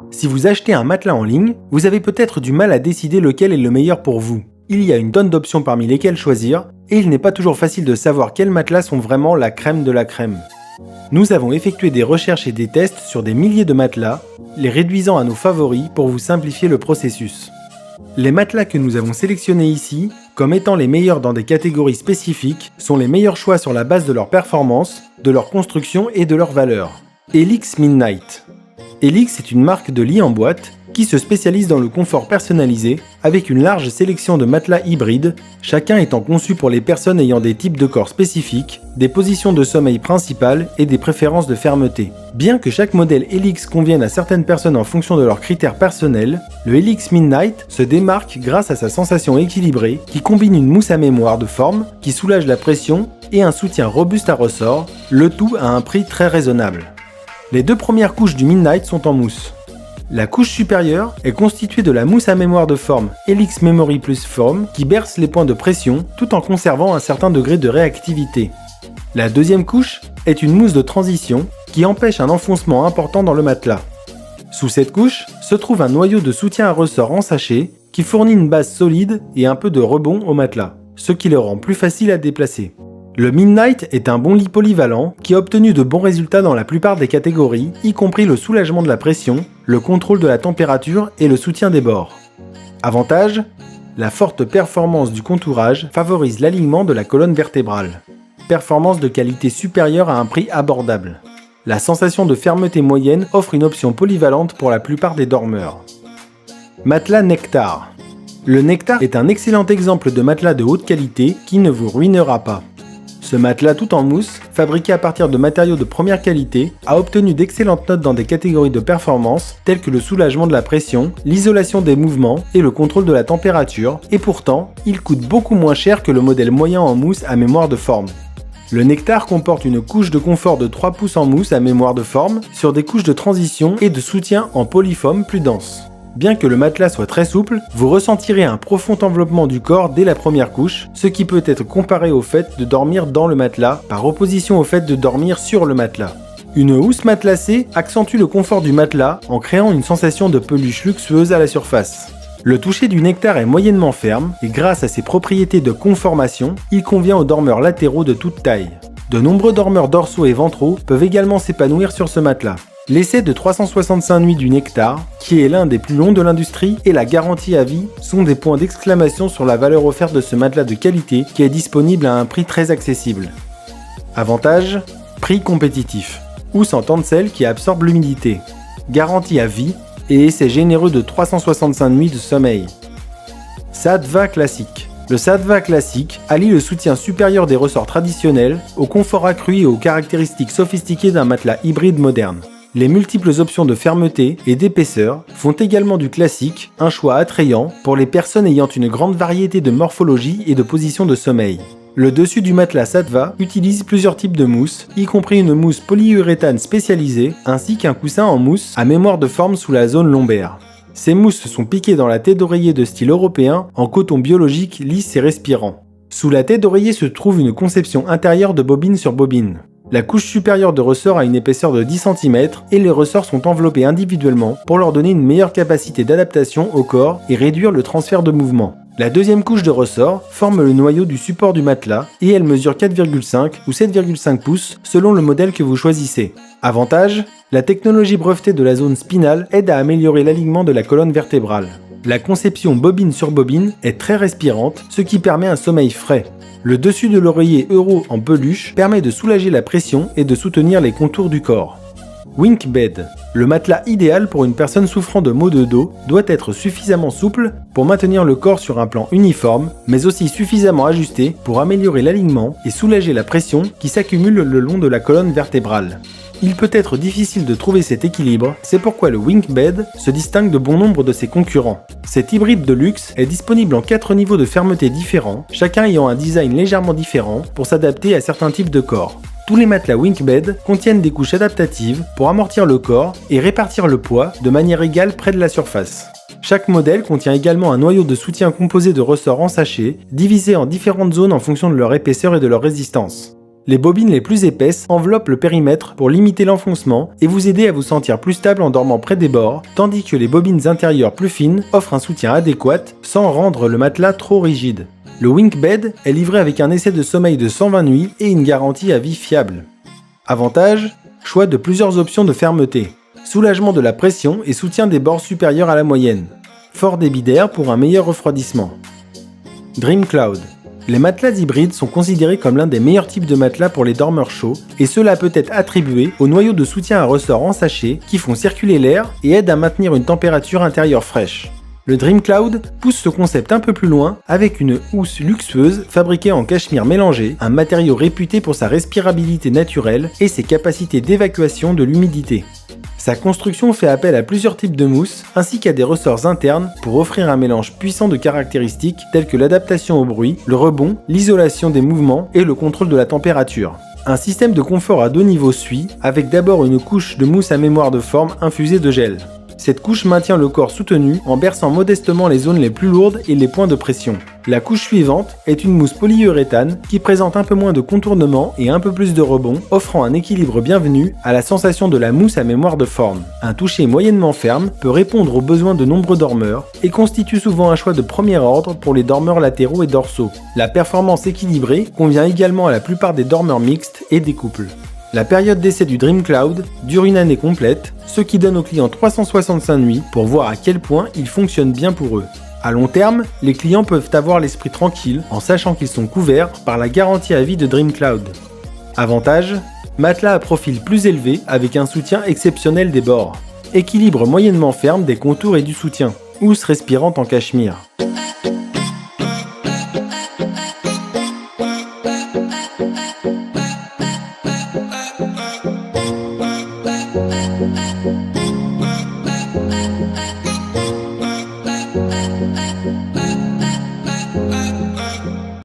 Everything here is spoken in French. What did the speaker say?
Si vous achetez un matelas en ligne, vous avez peut-être du mal à décider lequel est le meilleur pour vous. Il y a une tonne d'options parmi lesquelles choisir, et il n'est pas toujours facile de savoir quels matelas sont vraiment la crème de la crème. Nous avons effectué des recherches et des tests sur des milliers de matelas, les réduisant à nos favoris pour vous simplifier le processus. Les matelas que nous avons sélectionnés ici, comme étant les meilleurs dans des catégories spécifiques, sont les meilleurs choix sur la base de leur performance, de leur construction et de leur valeur. Helix Midnight. Helix est une marque de lit en boîte qui se spécialise dans le confort personnalisé avec une large sélection de matelas hybrides, chacun étant conçu pour les personnes ayant des types de corps spécifiques, des positions de sommeil principales et des préférences de fermeté. Bien que chaque modèle Helix convienne à certaines personnes en fonction de leurs critères personnels, le Helix Midnight se démarque grâce à sa sensation équilibrée qui combine une mousse à mémoire de forme qui soulage la pression et un soutien robuste à ressort, le tout à un prix très raisonnable. Les deux premières couches du Midnight sont en mousse. La couche supérieure est constituée de la mousse à mémoire de forme Helix Memory Plus Foam qui berce les points de pression tout en conservant un certain degré de réactivité. La deuxième couche est une mousse de transition qui empêche un enfoncement important dans le matelas. Sous cette couche se trouve un noyau de soutien à ressort en sachet qui fournit une base solide et un peu de rebond au matelas, ce qui le rend plus facile à déplacer. Le Midnight est un bon lit polyvalent qui a obtenu de bons résultats dans la plupart des catégories, y compris le soulagement de la pression, le contrôle de la température et le soutien des bords. Avantage, la forte performance du contourage favorise l'alignement de la colonne vertébrale. Performance de qualité supérieure à un prix abordable. La sensation de fermeté moyenne offre une option polyvalente pour la plupart des dormeurs. Matelas Nectar. Le Nectar est un excellent exemple de matelas de haute qualité qui ne vous ruinera pas. Ce matelas tout en mousse, fabriqué à partir de matériaux de première qualité, a obtenu d'excellentes notes dans des catégories de performance telles que le soulagement de la pression, l'isolation des mouvements et le contrôle de la température, et pourtant, il coûte beaucoup moins cher que le modèle moyen en mousse à mémoire de forme. Le Nectar comporte une couche de confort de 3 pouces en mousse à mémoire de forme sur des couches de transition et de soutien en polyfoam plus dense. Bien que le matelas soit très souple, vous ressentirez un profond enveloppement du corps dès la première couche, ce qui peut être comparé au fait de dormir dans le matelas par opposition au fait de dormir sur le matelas. Une housse matelassée accentue le confort du matelas en créant une sensation de peluche luxueuse à la surface. Le toucher du Nectar est moyennement ferme et grâce à ses propriétés de conformation, il convient aux dormeurs latéraux de toute taille. De nombreux dormeurs dorsaux et ventraux peuvent également s'épanouir sur ce matelas. L'essai de 365 nuits du Nectar, qui est l'un des plus longs de l'industrie, et la garantie à vie sont des points d'exclamation sur la valeur offerte de ce matelas de qualité qui est disponible à un prix très accessible. Avantage, prix compétitif. Housse en tencel qui absorbe l'humidité. Garantie à vie et essai généreux de 365 nuits de sommeil. Sattva classique. Le Sattva classique allie le soutien supérieur des ressorts traditionnels au confort accru et aux caractéristiques sophistiquées d'un matelas hybride moderne. Les multiples options de fermeté et d'épaisseur font également du classique un choix attrayant pour les personnes ayant une grande variété de morphologie et de positions de sommeil. Le dessus du matelas Sattva utilise plusieurs types de mousse, y compris une mousse polyuréthane spécialisée ainsi qu'un coussin en mousse à mémoire de forme sous la zone lombaire. Ces mousses sont piquées dans la tête d'oreiller de style européen en coton biologique lisse et respirant. Sous la tête d'oreiller se trouve une conception intérieure de bobine sur bobine. La couche supérieure de ressort a une épaisseur de 10 cm et les ressorts sont enveloppés individuellement pour leur donner une meilleure capacité d'adaptation au corps et réduire le transfert de mouvement. La deuxième couche de ressort forme le noyau du support du matelas et elle mesure 4,5 ou 7,5 pouces selon le modèle que vous choisissez. Avantage, la technologie brevetée de la zone spinale aide à améliorer l'alignement de la colonne vertébrale. La conception bobine sur bobine est très respirante, ce qui permet un sommeil frais. Le dessus de l'oreiller Euro en peluche permet de soulager la pression et de soutenir les contours du corps. Wink Bed. Le matelas idéal pour une personne souffrant de maux de dos doit être suffisamment souple pour maintenir le corps sur un plan uniforme, mais aussi suffisamment ajusté pour améliorer l'alignement et soulager la pression qui s'accumule le long de la colonne vertébrale. Il peut être difficile de trouver cet équilibre, c'est pourquoi le Wink Bed se distingue de bon nombre de ses concurrents. Cet hybride de luxe est disponible en 4 niveaux de fermeté différents, chacun ayant un design légèrement différent pour s'adapter à certains types de corps. Tous les matelas Wink Bed contiennent des couches adaptatives pour amortir le corps et répartir le poids de manière égale près de la surface. Chaque modèle contient également un noyau de soutien composé de ressorts en sachet, divisés en différentes zones en fonction de leur épaisseur et de leur résistance. Les bobines les plus épaisses enveloppent le périmètre pour limiter l'enfoncement et vous aider à vous sentir plus stable en dormant près des bords, tandis que les bobines intérieures plus fines offrent un soutien adéquat sans rendre le matelas trop rigide. Le Wink Bed est livré avec un essai de sommeil de 120 nuits et une garantie à vie fiable. Avantage, choix de plusieurs options de fermeté. Soulagement de la pression et soutien des bords supérieurs à la moyenne. Fort débit d'air pour un meilleur refroidissement. Dream Cloud. Les matelas hybrides sont considérés comme l'un des meilleurs types de matelas pour les dormeurs chauds, et cela peut être attribué aux noyaux de soutien à ressort en sachet qui font circuler l'air et aident à maintenir une température intérieure fraîche. Le Dream Cloud pousse ce concept un peu plus loin avec une housse luxueuse fabriquée en cachemire mélangé, un matériau réputé pour sa respirabilité naturelle et ses capacités d'évacuation de l'humidité. Sa construction fait appel à plusieurs types de mousse ainsi qu'à des ressorts internes pour offrir un mélange puissant de caractéristiques telles que l'adaptation au bruit, le rebond, l'isolation des mouvements et le contrôle de la température. Un système de confort à 2 niveaux suit, avec d'abord une couche de mousse à mémoire de forme infusée de gel. Cette couche maintient le corps soutenu en berçant modestement les zones les plus lourdes et les points de pression. La couche suivante est une mousse polyuréthane qui présente un peu moins de contournement et un peu plus de rebond, offrant un équilibre bienvenu à la sensation de la mousse à mémoire de forme. Un toucher moyennement ferme peut répondre aux besoins de nombreux dormeurs et constitue souvent un choix de premier ordre pour les dormeurs latéraux et dorsaux. La performance équilibrée convient également à la plupart des dormeurs mixtes et des couples. La période d'essai du Dream Cloud dure une année complète, ce qui donne aux clients 365 nuits pour voir à quel point il fonctionne bien pour eux. À long terme, les clients peuvent avoir l'esprit tranquille en sachant qu'ils sont couverts par la garantie à vie de Dream Cloud. Avantage, matelas à profil plus élevé avec un soutien exceptionnel des bords. Équilibre moyennement ferme des contours et du soutien. Housse respirante en cachemire.